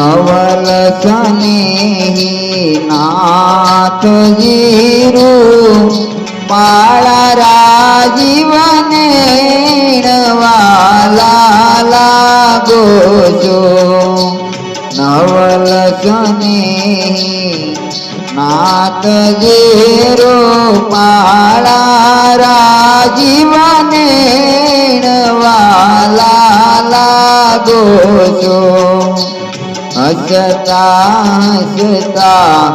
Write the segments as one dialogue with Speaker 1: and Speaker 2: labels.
Speaker 1: નવલ સ્નેહી નાથ જીરુ પાળા રાજીવને વાલા લાગો છો નવલ સ્નેહી નાથ જીરુ પાળા રાજીવને વાલા લાગો છો હસતા હસતા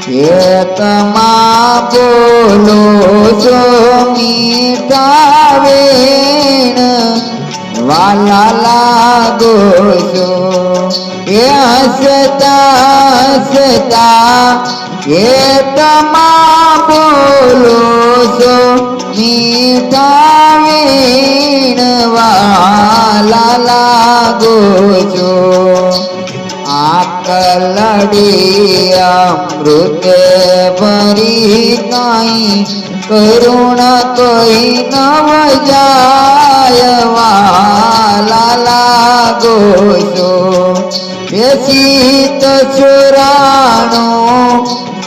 Speaker 1: ખેતમાં બોલો છો મીઠા વેણ વાલા લાગો છો એ હસતા હસતા ખેતમાં બોલો છો મીઠા વેણ વાલા લાગો છો આકલડી અમૃતે ભરી કાંઈ કરુણ કોઈ નવ જાય વાલા લાગો છો બેસી તો ચોરાણો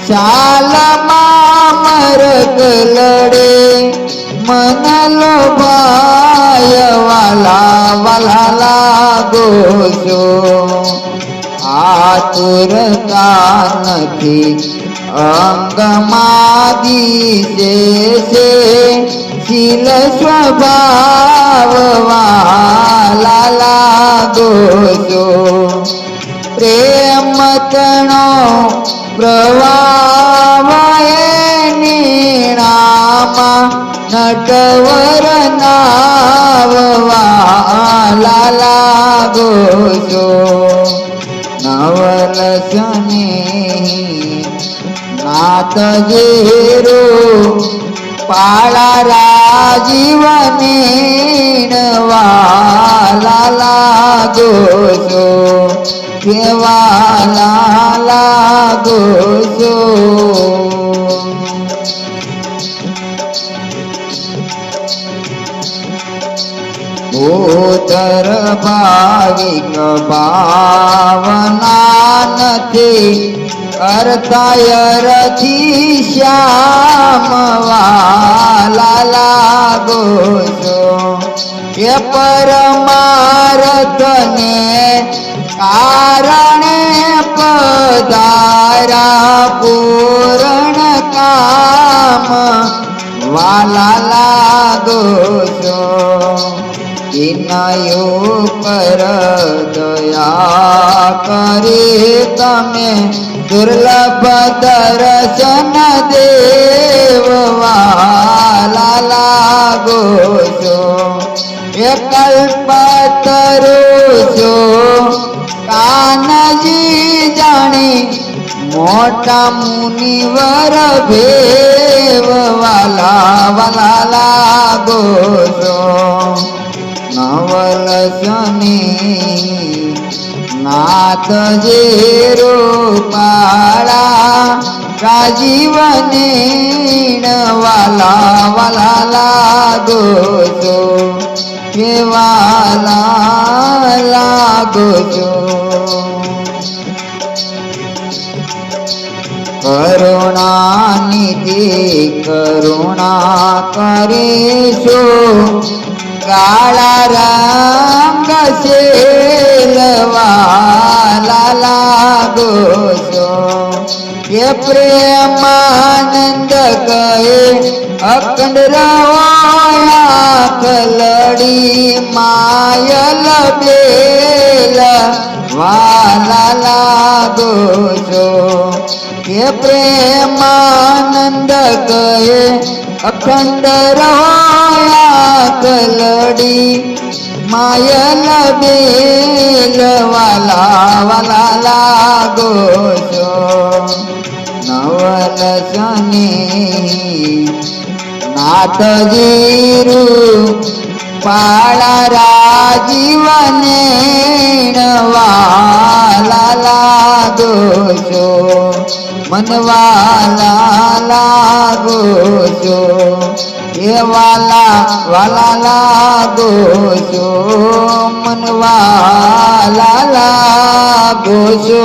Speaker 1: ચાલમાં મરક લડે મન લોભાય વાલા વાલા લાગો છો આતુરતા નથી અંગમાં દિશે છે શીલ સ્વભાવ વાલા લાગો છો પ્રેમ તણો પ્રવાહ નીણામાં નટવર નાવ વાલા લાગો છો નવલ સ્નેહી નાથ જીરુ પાળા રાજીવને વાલા લાગો છો વાલા લાગો છો ભૂતર ભાવિક ભાવના નથી અર્થાયરથી શ્યામ વાલા લાગો છો એ પરમાર્થને કારણે પધારા પૂર્ણ કામ વાલા લાગો છો વિનયો પર દયા કરી તમે દુર્લભ દર્શન દેવ વાલા લાગો છો એ કલ્પતરુ છો કાનજી જાણી મોટા મુનિવર ભેવ વાલા વાલા લાગો છો નવલ સ્નેહી નાથ જીરુ પાળા રાજીવને વાલા વાલા લાગો છો હે વાલા લાગો છો કરુણા નિધિ કરુણા કરીશો કાળા રંગ વાલા લાગો છો એ પ્રેમાનંદ કહે અખંડ રવાયા કલડી માયલ બેલ વાલા લાગો છો એ પ્રેમાનંદ કહે અખંડ રવાયા કલડી માયલ બેલ વાલા વાલા લાગો છો નવલ સ્નેહી નાથ જીરુ પાળા રાજીવને વાલા લાગો છો મન વાલા લાગો છો એ વાલા વાલા લાગો છો મન વાલા લાગો છો